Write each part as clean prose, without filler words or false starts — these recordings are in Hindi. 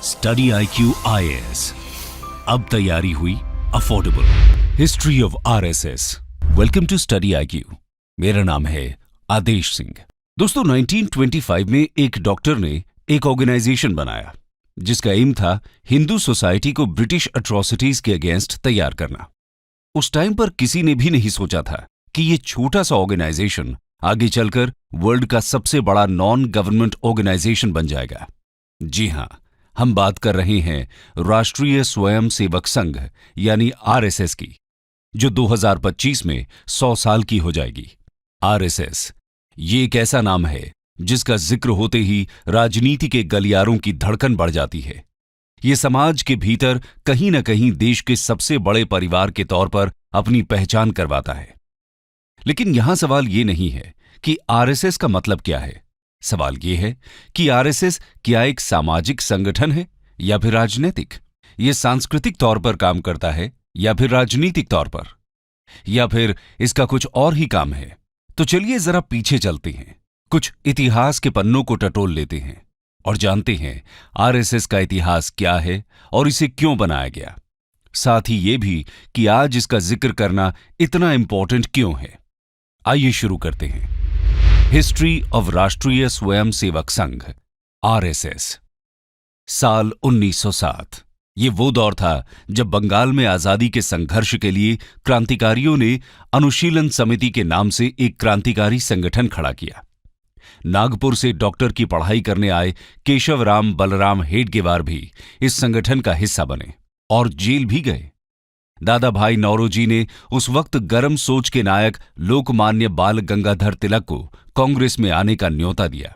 स्टडी IQ IAS, अब तैयारी हुई affordable. History of RSS। Welcome to study IQ। मेरा नाम है आदेश सिंह। दोस्तों, 1925 में एक डॉक्टर ने एक ऑर्गेनाइजेशन बनाया जिसका एम था हिंदू सोसाइटी को ब्रिटिश अट्रॉसिटीज के अगेंस्ट तैयार करना। उस टाइम पर किसी ने भी नहीं सोचा था कि ये छोटा सा ऑर्गेनाइजेशन आगे चलकर वर्ल्ड का सबसे बड़ा नॉन गवर्नमेंट ऑर्गेनाइजेशन बन जाएगा। जी हां, हम बात कर रहे हैं राष्ट्रीय स्वयं सेवक संघ यानी RSS की, जो 2025 में 100 साल की हो जाएगी। RSS ये एक ऐसा नाम है जिसका जिक्र होते ही राजनीति के गलियारों की धड़कन बढ़ जाती है। ये समाज के भीतर कहीं न कहीं देश के सबसे बड़े परिवार के तौर पर अपनी पहचान करवाता है। लेकिन यहां सवाल ये नहीं है कि RSS का मतलब क्या है। सवाल ये है कि RSS क्या एक सामाजिक संगठन है या फिर राजनीतिक? ये सांस्कृतिक तौर पर काम करता है या फिर राजनीतिक तौर पर, या फिर इसका कुछ और ही काम है? तो चलिए जरा पीछे चलते हैं, कुछ इतिहास के पन्नों को टटोल लेते हैं और जानते हैं RSS का इतिहास क्या है और इसे क्यों बनाया गया। साथ ही ये भी कि आज इसका जिक्र करना इतना इंपॉर्टेंट क्यों है। आइए शुरू करते हैं। हिस्ट्री ऑफ राष्ट्रीय स्वयं सेवक संघ RSS। साल 1907। ये वो दौर था जब बंगाल में आजादी के संघर्ष के लिए क्रांतिकारियों ने अनुशीलन समिति के नाम से एक क्रांतिकारी संगठन खड़ा किया। नागपुर से डॉक्टर की पढ़ाई करने आए केशवराम बलराम हेडगेवार भी इस संगठन का हिस्सा बने और जेल भी गए। दादा भाई नौरोजी ने उस वक्त गर्म सोच के नायक लोकमान्य बाल गंगाधर तिलक को कांग्रेस में आने का न्योता दिया,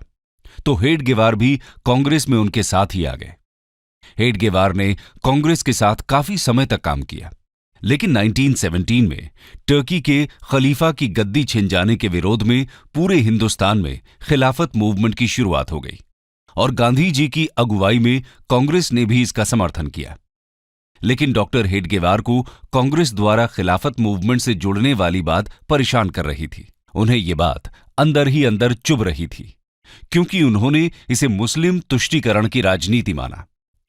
तो हेडगेवार भी कांग्रेस में उनके साथ ही आ गए। हेडगेवार ने कांग्रेस के साथ काफी समय तक काम किया, लेकिन 1917 में टर्की के खलीफा की गद्दी छिन जाने के विरोध में पूरे हिंदुस्तान में खिलाफत मूवमेंट की शुरुआत हो गई और गांधी जी की अगुवाई में कांग्रेस ने भी इसका समर्थन किया। लेकिन डॉक्टर हेडगेवार को कांग्रेस द्वारा खिलाफत मूवमेंट से जुड़ने वाली बात परेशान कर रही थी। उन्हें ये बात अंदर ही अंदर चुभ रही थी, क्योंकि उन्होंने इसे मुस्लिम तुष्टीकरण की राजनीति माना।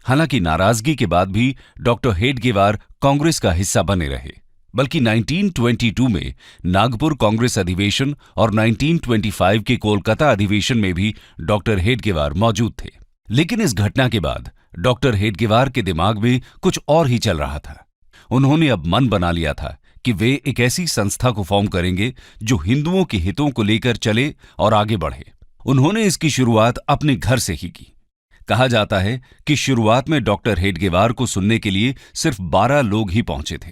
हालांकि नाराजगी के बाद भी डॉक्टर हेडगेवार कांग्रेस का हिस्सा बने रहे, बल्कि 1922 में नागपुर कांग्रेस अधिवेशन और 1925 के कोलकाता अधिवेशन में भी डॉक्टर हेडगेवार मौजूद थे। लेकिन इस घटना के बाद डॉक्टर हेडगेवार के दिमाग में कुछ और ही चल रहा था। उन्होंने अब मन बना लिया था कि वे एक ऐसी संस्था को फॉर्म करेंगे जो हिंदुओं के हितों को लेकर चले और आगे बढ़े। उन्होंने इसकी शुरुआत अपने घर से ही की। कहा जाता है कि शुरुआत में डॉक्टर हेडगेवार को सुनने के लिए सिर्फ 12 लोग ही पहुंचे थे,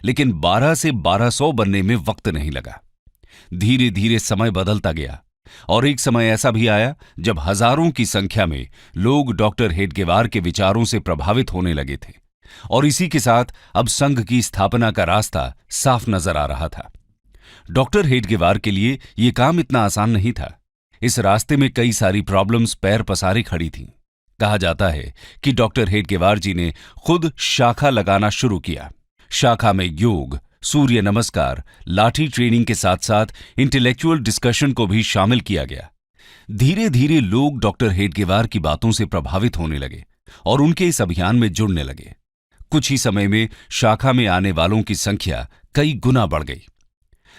लेकिन 12 से 1200 बनने में वक्त नहीं लगा। धीरे धीरे समय बदलता गया और एक समय ऐसा भी आया जब हजारों की संख्या में लोग डॉक्टर हेडगेवार के विचारों से प्रभावित होने लगे थे और इसी के साथ अब संघ की स्थापना का रास्ता साफ नजर आ रहा था। डॉक्टर हेडगेवार के लिए यह काम इतना आसान नहीं था। इस रास्ते में कई सारी प्रॉब्लम्स पैर पसारे खड़ी थीं। कहा जाता है कि डॉक्टर हेडगेवार जी ने खुद शाखा लगाना शुरू किया। शाखा में योग, सूर्य नमस्कार, लाठी ट्रेनिंग के साथ साथ इंटेलेक्चुअल डिस्कशन को भी शामिल किया गया। धीरे धीरे लोग डॉक्टर हेडगेवार की बातों से प्रभावित होने लगे और उनके इस अभियान में जुड़ने लगे। कुछ ही समय में शाखा में आने वालों की संख्या कई गुना बढ़ गई।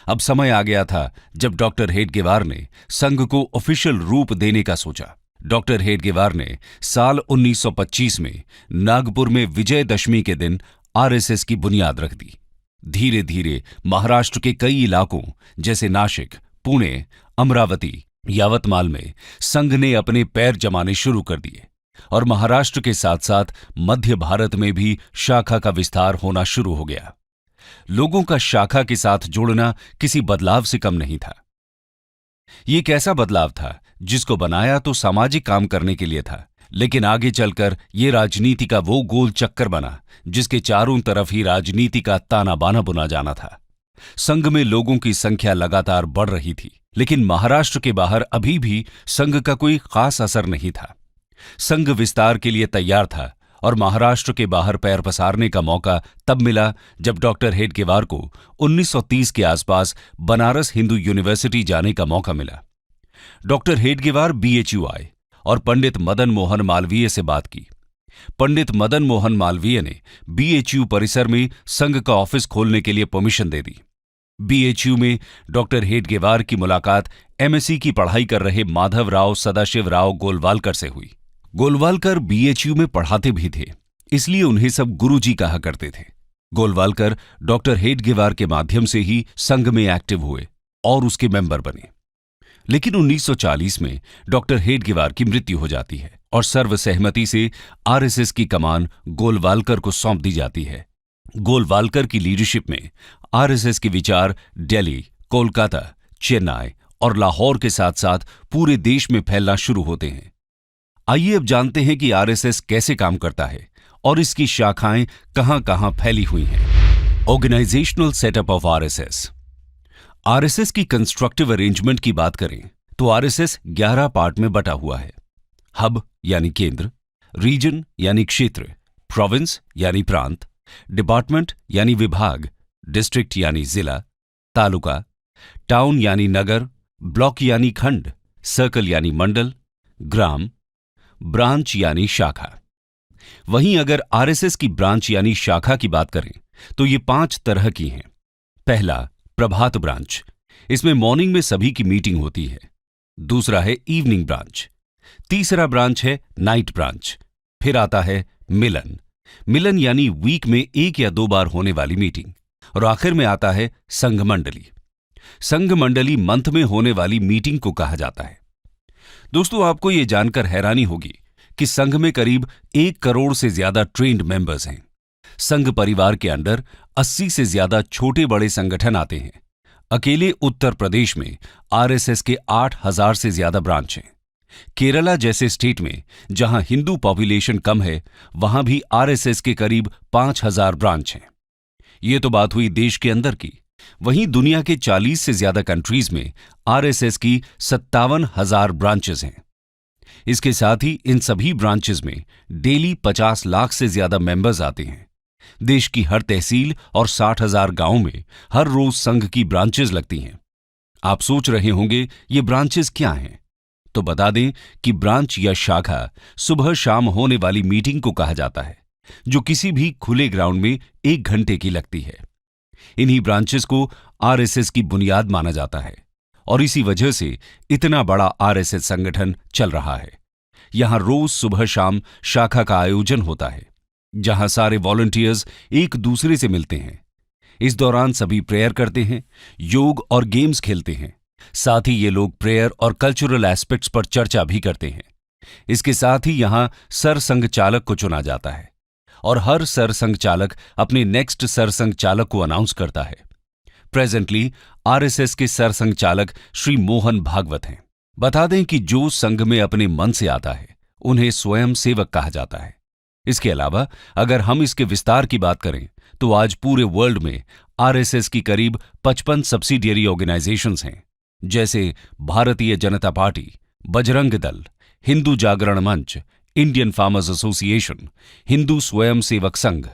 अब समय आ गया था जब डॉक्टर हेडगेवार ने संघ को ऑफिशियल रूप देने का सोचा। डॉक्टर हेडगेवार ने साल 1925 में नागपुर में विजयदशमी के दिन RSS की बुनियाद रख दी। धीरे धीरे महाराष्ट्र के कई इलाकों जैसे नासिक, पुणे, अमरावती, यावतमाल में संघ ने अपने पैर जमाने शुरू कर दिए और महाराष्ट्र के साथ साथ मध्य भारत में भी शाखा का विस्तार होना शुरू हो गया। लोगों का शाखा के साथ जुड़ना किसी बदलाव से कम नहीं था। ये एक ऐसा बदलाव था जिसको बनाया तो सामाजिक काम करने के लिए था, लेकिन आगे चलकर ये राजनीति का वो गोल चक्कर बना जिसके चारों तरफ ही राजनीति का ताना बाना बुना जाना था। संघ में लोगों की संख्या लगातार बढ़ रही थी, लेकिन महाराष्ट्र के बाहर अभी भी संघ का कोई खास असर नहीं था। संघ विस्तार के लिए तैयार था और महाराष्ट्र के बाहर पैर पसारने का मौका तब मिला जब डॉक्टर हेडगेवार को 1930 के आसपास बनारस हिंदू यूनिवर्सिटी जाने का मौका मिला। डॉक्टर हेडगेवार BHU आए और पंडित मदन मोहन मालवीय से बात की। पंडित मदन मोहन मालवीय ने बीएचयू परिसर में संघ का ऑफिस खोलने के लिए परमिशन दे दी। बीएचयू में डॉक्टर हेडगेवार की मुलाकात एमएससी की पढ़ाई कर रहे माधवराव सदाशिवराव गोलवालकर से हुई। गोलवालकर बीएचयू में पढ़ाते भी थे, इसलिए उन्हें सब गुरुजी कहा करते थे। गोलवालकर डॉक्टर हेडगेवार के माध्यम से ही संघ में एक्टिव हुए और उसके मेंबर बने। लेकिन 1940 में डॉक्टर हेडगेवार की मृत्यु हो जाती है और सर्वसहमति से आरएसएस की कमान गोलवालकर को सौंप दी जाती है। गोलवालकर की लीडरशिप में आरएसएस के विचार दिल्ली, कोलकाता, चेन्नई और लाहौर के साथ साथ पूरे देश में फैलना शुरू होते हैं। आइए अब जानते हैं कि आरएसएस कैसे काम करता है और इसकी शाखाएं कहां-कहां फैली हुई हैं। Organisational setup of RSS. RSS की कंस्ट्रक्टिव अरेंजमेंट की बात करें तो आरएसएस 11 पार्ट में बटा हुआ है। हब यानी केंद्र, रीजन यानी क्षेत्र, प्रोविंस यानी प्रांत, डिपार्टमेंट यानी विभाग, डिस्ट्रिक्ट यानी जिला, तालुका, टाउन यानी नगर, ब्लॉक यानी खंड, सर्कल यानी मंडल, ग्राम, ब्रांच यानी शाखा। वहीं अगर आरएसएस की ब्रांच यानी शाखा की बात करें तो ये 5 तरह की हैं। पहला, प्रभात ब्रांच, इसमें मॉर्निंग में सभी की मीटिंग होती है। दूसरा है इवनिंग ब्रांच। तीसरा ब्रांच है नाइट ब्रांच। फिर आता है मिलन, मिलन यानी वीक में 1 या 2 बार होने वाली मीटिंग। और आखिर में आता है संघ मंडली। संघ मंडली मंथ में होने वाली मीटिंग को कहा जाता है। दोस्तों, आपको यह जानकर हैरानी होगी कि संघ में करीब 1 करोड़ से ज्यादा ट्रेन्ड मेंबर्स हैं। संघ परिवार के अंडर 80 से ज्यादा छोटे बड़े संगठन आते हैं। अकेले उत्तर प्रदेश में आरएसएस के 8,000 से ज्यादा ब्रांच हैं। केरला जैसे स्टेट में जहां हिंदू पॉपुलेशन कम है, वहां भी आरएसएस के करीब 5,000 ब्रांच हैं। ये तो बात हुई देश के अंदर की। वहीं दुनिया के 40 से ज्यादा कंट्रीज में आरएसएस की 57,000 ब्रांचेस हैं। इसके साथ ही इन सभी ब्रांचेस में डेली 50 लाख से ज्यादा मेंबर्स आते हैं। देश की हर तहसील और 60,000 गांवों में हर रोज संघ की ब्रांचेस लगती हैं। आप सोच रहे होंगे ये ब्रांचेस क्या हैं? तो बता दें कि ब्रांच या शाखा सुबह शाम होने वाली मीटिंग को कहा जाता है, जो किसी भी खुले ग्राउंड में 1 घंटे की लगती है। इन्हीं ब्रांचेस को आरएसएस की बुनियाद माना जाता है और इसी वजह से इतना बड़ा आरएसएस संगठन चल रहा है। यहां रोज सुबह शाम शाखा का आयोजन होता है, जहां सारे वॉलंटियर्स एक दूसरे से मिलते हैं। इस दौरान सभी प्रेयर करते हैं, योग और गेम्स खेलते हैं। साथ ही ये लोग प्रेयर और कल्चरल एस्पेक्ट्स पर चर्चा भी करते हैं। इसके साथ ही यहां सरसंघ चालक को चुना जाता है और हर सरसंघ चालक अपने नेक्स्ट सरसंघ चालक को अनाउंस करता है। प्रेजेंटली आरएसएस के सरसंघ चालक श्री मोहन भागवत हैं। बता दें कि जो संघ में अपने मन से आता है उन्हें स्वयं सेवक कहा जाता है। इसके अलावा अगर हम इसके विस्तार की बात करें तो आज पूरे वर्ल्ड में आरएसएस की करीब 55 सब्सिडियरी ऑर्गेनाइजेशंस हैं, जैसे भारतीय जनता पार्टी, बजरंग दल, हिंदू जागरण मंच, इंडियन फार्मर्स एसोसिएशन, हिंदू स्वयं सेवक संघ,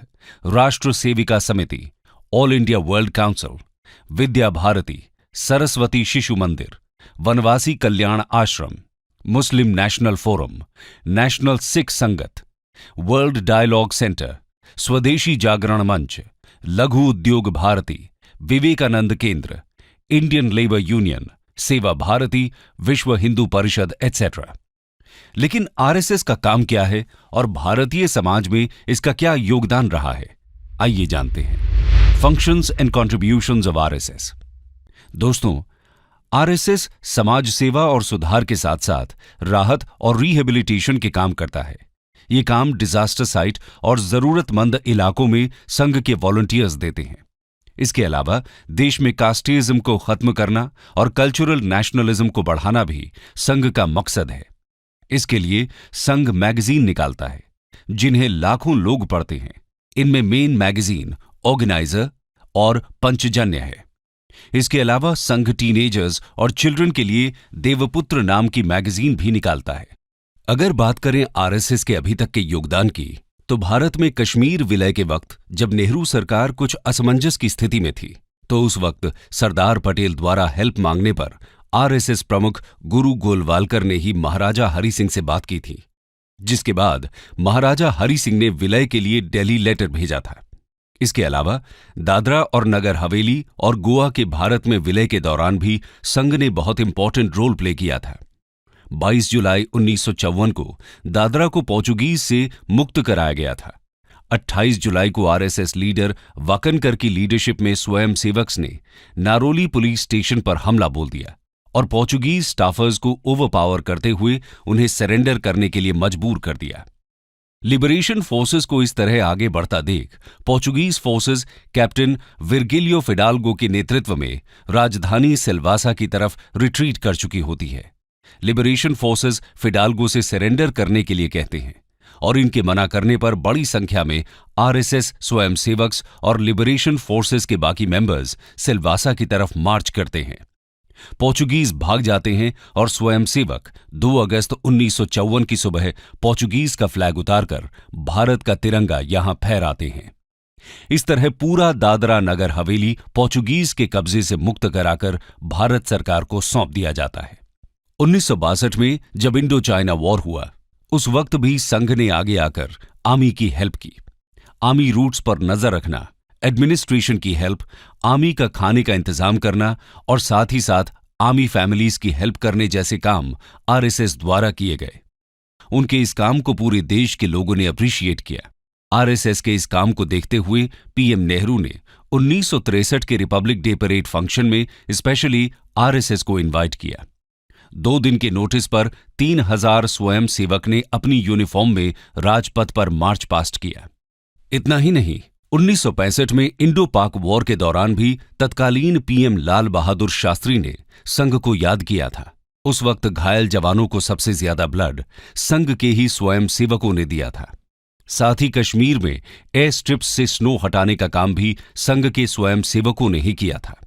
राष्ट्र सेविका समिति, all India world council, Vidya Bharati, Saraswati Shishu मंदिर, वनवासी कल्याण आश्रम, मुस्लिम नेशनल फोरम, नेशनल सिख संगत, वर्ल्ड डायलॉग सेंटर, स्वदेशी जागरण मंच, लघु उद्योग भारती, विवेकानंद केंद्र, इंडियन लेबर यूनियन, सेवा भारती, विश्व हिंदू परिषद एटसेट्रा। लेकिन आरएसएस का काम क्या है और भारतीय समाज में इसका क्या योगदान रहा है, आइए जानते हैं। Functions and contributions of RSS. दोस्तों, आरएसएस समाज सेवा और सुधार के साथ साथ राहत और रिहेबिलिटेशन के काम करता है। ये काम डिजास्टर साइट और जरूरतमंद इलाकों में संघ के वॉलंटियर्स देते हैं। इसके अलावा देश में कास्टिज्म को खत्म करना और कल्चरल नेशनलिज्म को बढ़ाना भी संघ का मकसद है। इसके लिए संघ मैगजीन निकालता है, जिन्हें लाखों लोग पढ़ते हैं। इनमें मेन मैगजीन ऑर्गेनाइजर और पंचजन्य है। इसके अलावा संघ टीनेजर्स और चिल्ड्रन के लिए देवपुत्र नाम की मैगजीन भी निकालता है। अगर बात करें आरएसएस के अभी तक के योगदान की, तो भारत में कश्मीर विलय के वक्त जब नेहरू सरकार कुछ असमंजस की स्थिति में थी, तो उस वक्त सरदार पटेल द्वारा हेल्प मांगने पर आरएसएस प्रमुख गुरु गोलवालकर ने ही महाराजा हरि सिंह से बात की थी। जिसके बाद महाराजा हरि सिंह ने विलय के लिए दिल्ली लेटर भेजा था। इसके अलावा दादरा और नगर हवेली और गोवा के भारत में विलय के दौरान भी संघ ने बहुत इंपॉर्टेंट रोल प्ले किया था। 22 जुलाई 1954 को दादरा को पोर्चुगीज से मुक्त कराया गया था। 28 जुलाई को आरएसएस लीडर वाकनकर की लीडरशिप में स्वयंसेवक्स ने नारोली पुलिस स्टेशन पर हमला बोल दिया और पोर्चुगीज स्टाफर्स को ओवरपावर करते हुए उन्हें सरेंडर करने के लिए मजबूर कर दिया। लिबरेशन फोर्सेस को इस तरह आगे बढ़ता देख पोर्चुगीज फोर्सेस कैप्टन विर्गिलियो फिडाल्गो के नेतृत्व में राजधानी सिल्वासा की तरफ रिट्रीट कर चुकी होती है। लिबरेशन फोर्सेस फिडाल्गो से सरेंडर करने के लिए कहते हैं और इनके मना करने पर बड़ी संख्या में आरएसएस स्वयंसेवक्स और लिबरेशन फोर्सेस के बाकी मेंबर्स सिल्वासा की तरफ मार्च करते हैं। पोर्चुगीज भाग जाते हैं और स्वयंसेवक 2 अगस्त 1954 की सुबह पोर्चुगीज का फ्लैग उतारकर भारत का तिरंगा यहां फहराते हैं। इस तरह पूरा दादरा नगर हवेली पोर्चुगीज के कब्जे से मुक्त कराकर भारत सरकार को सौंप दिया जाता है। 1962 में जब इंडो चाइना वॉर हुआ, उस वक्त भी संघ ने आगे आकर आर्मी की हेल्प की। आर्मी रूट्स पर नजर रखना, एडमिनिस्ट्रेशन की हेल्प, आर्मी का खाने का इंतजाम करना और साथ ही साथ आर्मी फैमिलीज की हेल्प करने जैसे काम आरएसएस द्वारा किए गए। उनके इस काम को पूरे देश के लोगों ने अप्रिशिएट किया। आरएसएस के इस काम को देखते हुए पीएम नेहरू ने 1963 के रिपब्लिक डे परेड फंक्शन में स्पेशली आरएसएस को इनवाइट किया। 2 दिन के नोटिस पर 3000 स्वयंसेवक ने अपनी यूनिफॉर्म में राजपथ पर मार्च पास्ट किया। इतना ही नहीं, 1965 में इंडो पाक वॉर के दौरान भी तत्कालीन पीएम लाल बहादुर शास्त्री ने संघ को याद किया था। उस वक्त घायल जवानों को सबसे ज्यादा ब्लड संघ के ही स्वयंसेवकों ने दिया था। साथ ही कश्मीर में एयर स्ट्रिप्स से स्नो हटाने का काम भी संघ के स्वयंसेवकों ने ही किया था।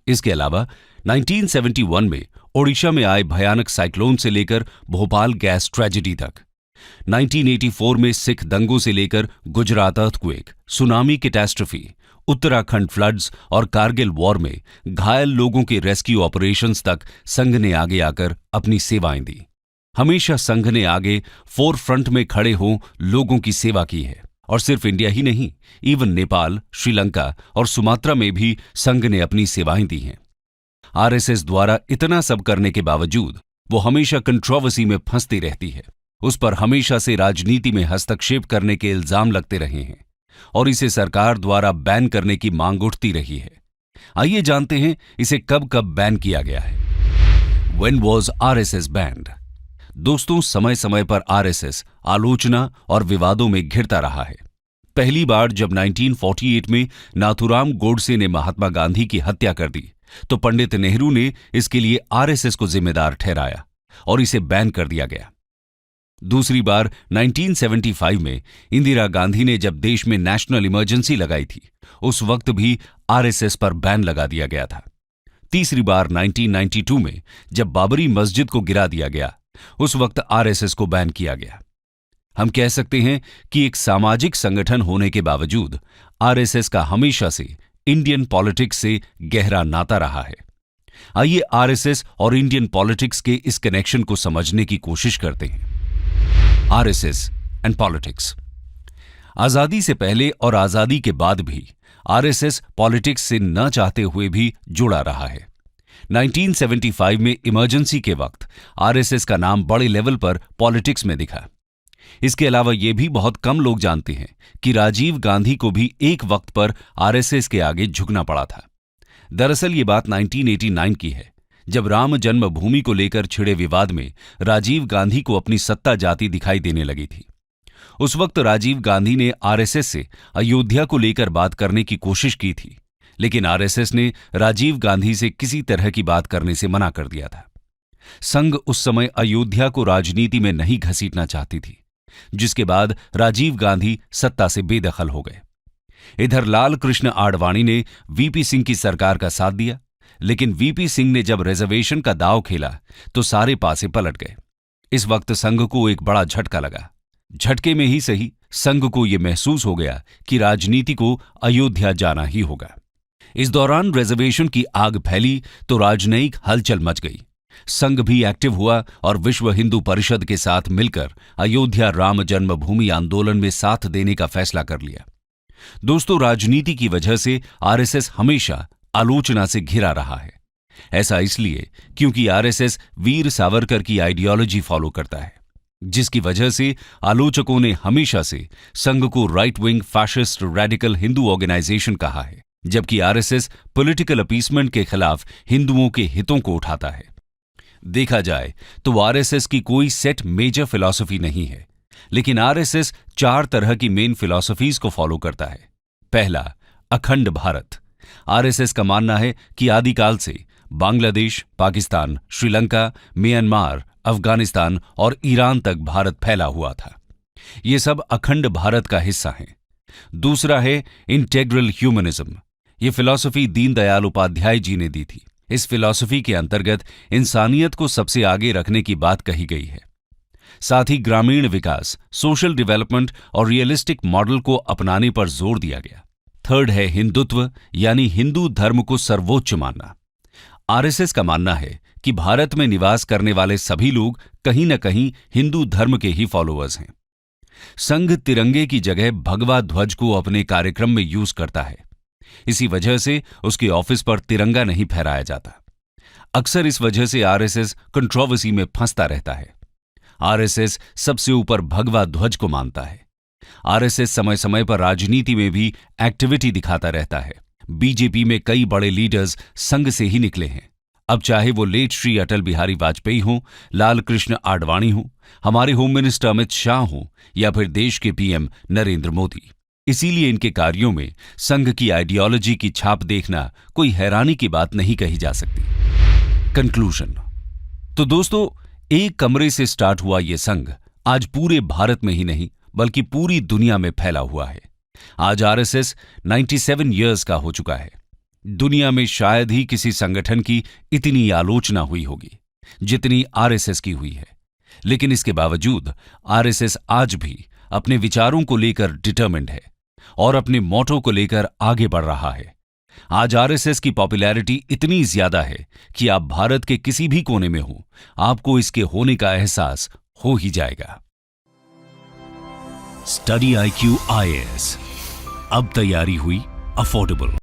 इसके अलावा 1971 में ओडिशा में आए भयानक साइक्लोन से लेकर भोपाल गैस ट्रेजेडी तक, 1984 में सिख दंगों से लेकर Gujarat earthquake, tsunami catastrophe, Uttarakhand floods और कारगिल वॉर में घायल लोगों के रेस्क्यू ऑपरेशंस तक संघ ने आगे आकर अपनी सेवाएं दी। हमेशा संघ ने आगे फोर फ्रंट में खड़े हो लोगों की सेवा की है और सिर्फ इंडिया ही नहीं, इवन नेपाल, श्रीलंका और सुमात्रा में भी संघ ने अपनी सेवाएं दी हैं। आरएसएस द्वारा इतना सब करने के बावजूद वो हमेशा कंट्रोवर्सी में फंसती रहती है। उस पर हमेशा से राजनीति में हस्तक्षेप करने के इल्जाम लगते रहे हैं और इसे सरकार द्वारा बैन करने की मांग उठती रही है। आइए जानते हैं इसे कब कब बैन किया गया है। When was RSS banned? दोस्तों, समय समय पर आरएसएस आलोचना और विवादों में घिरता रहा है। पहली बार जब 1948 में नाथुराम गोडसे ने महात्मा गांधी की हत्या कर दी तो पंडित नेहरू ने इसके लिए आरएसएस को जिम्मेदार ठहराया और इसे बैन कर दिया गया। दूसरी बार 1975 में इंदिरा गांधी ने जब देश में नेशनल इमरजेंसी लगाई थी, उस वक्त भी आरएसएस पर बैन लगा दिया गया था। तीसरी बार 1992 में जब बाबरी मस्जिद को गिरा दिया गया, उस वक्त आरएसएस को बैन किया गया। हम कह सकते हैं कि एक सामाजिक संगठन होने के बावजूद आरएसएस का हमेशा से इंडियन पॉलिटिक्स से गहरा नाता रहा है। आइए आरएसएस और इंडियन पॉलिटिक्स के इस कनेक्शन को समझने की कोशिश करते हैं। RSS and politics. आजादी से पहले और आजादी के बाद भी आरएसएस पॉलिटिक्स से न चाहते हुए भी जुड़ा रहा है। 1975 में इमरजेंसी के वक्त आरएसएस का नाम बड़े लेवल पर पॉलिटिक्स में दिखा। इसके अलावा यह भी बहुत कम लोग जानते हैं कि राजीव गांधी को भी एक वक्त पर आरएसएस के आगे झुकना पड़ा था। दरअसल ये बात 1989 की है, जब राम जन्मभूमि को लेकर छिड़े विवाद में राजीव गांधी को अपनी सत्ता जाती दिखाई देने लगी थी। उस वक्त राजीव गांधी ने आरएसएस से अयोध्या को लेकर बात करने की कोशिश की थी, लेकिन आरएसएस ने राजीव गांधी से किसी तरह की बात करने से मना कर दिया था। संघ उस समय अयोध्या को राजनीति में नहीं घसीटना चाहती थी, जिसके बाद राजीव गांधी सत्ता से बेदखल हो गए। इधर लाल कृष्ण आडवाणी ने वीपी सिंह की सरकार का साथ दिया, लेकिन वीपी सिंह ने जब रिजर्वेशन का दांव खेला तो सारे पासे पलट गए। इस वक्त संघ को एक बड़ा झटका लगा। झटके में ही सही, संघ को यह महसूस हो गया कि राजनीति को अयोध्या जाना ही होगा। इस दौरान रिजर्वेशन की आग फैली तो राजनयिक हलचल मच गई। संघ भी एक्टिव हुआ और विश्व हिंदू परिषद के साथ मिलकर अयोध्या राम जन्मभूमि आंदोलन में साथ देने का फैसला कर लिया। दोस्तों, राजनीति की वजह से आरएसएस हमेशा आलोचना से घिरा रहा है। ऐसा इसलिए क्योंकि आरएसएस वीर सावरकर की आइडियोलॉजी फॉलो करता है, जिसकी वजह से आलोचकों ने हमेशा से संघ को right wing fascist radical Hindu organisation कहा है, जबकि आरएसएस पॉलिटिकल अपीसमेंट के खिलाफ हिंदुओं के हितों को उठाता है। देखा जाए तो आरएसएस की कोई सेट मेजर फिलॉसफी नहीं है, लेकिन आरएसएस 4 तरह की मेन फिलॉसफीज को फॉलो करता है। पहला, अखंड भारत। आरएसएस का मानना है कि आदिकाल से बांग्लादेश, पाकिस्तान, श्रीलंका, म्यांमार, अफगानिस्तान और ईरान तक भारत फैला हुआ था। ये सब अखंड भारत का हिस्सा हैं। दूसरा है इंटेग्रल ह्यूमनिज्म। ये फिलॉसफी दीनदयाल उपाध्याय जी ने दी थी। इस फिलॉसफी के अंतर्गत इंसानियत को सबसे आगे रखने की बात कही गई है। साथ ही ग्रामीण विकास, सोशल डेवलपमेंट और रियलिस्टिक मॉडल को अपनाने पर जोर दिया गया। थर्ड है हिंदुत्व, यानी हिंदू धर्म को सर्वोच्च मानना। आरएसएस का मानना है कि भारत में निवास करने वाले सभी लोग कहीं न कहीं हिंदू धर्म के ही फॉलोअर्स हैं। संघ तिरंगे की जगह भगवा ध्वज को अपने कार्यक्रम में यूज करता है। इसी वजह से उसके ऑफिस पर तिरंगा नहीं फहराया जाता। अक्सर इस वजह से आरएसएस कंट्रोवर्सी में फंसता रहता है। आरएसएस सबसे ऊपर भगवा ध्वज को मानता है। आरएसएस समय समय पर राजनीति में भी एक्टिविटी दिखाता रहता है। बीजेपी में कई बड़े लीडर्स संघ से ही निकले हैं। अब चाहे वो लेट श्री अटल बिहारी वाजपेयी हों, लाल कृष्ण आडवाणी हों, हमारे होम मिनिस्टर अमित शाह हों या फिर देश के पीएम नरेंद्र मोदी। इसीलिए इनके कार्यों में संघ की आइडियोलॉजी की छाप देखना कोई हैरानी की बात नहीं कही जा सकती। कंक्लूजन। तो दोस्तों, एक कमरे से स्टार्ट हुआ ये संघ आज पूरे भारत में ही नहीं बल्कि पूरी दुनिया में फैला हुआ है। आज आरएसएस 97 इयर्स का हो चुका है। दुनिया में शायद ही किसी संगठन की इतनी आलोचना हुई होगी जितनी आरएसएस की हुई है, लेकिन इसके बावजूद आरएसएस आज भी अपने विचारों को लेकर डिटरमिन्ड है और अपने मोटो को लेकर आगे बढ़ रहा है। आज आरएसएस की पॉपुलैरिटी इतनी ज्यादा है कि आप भारत के किसी भी कोने में हो, आपको इसके होने का एहसास हो ही जाएगा। स्टडी IQ IAS, अब तैयारी हुई अफोर्डेबल।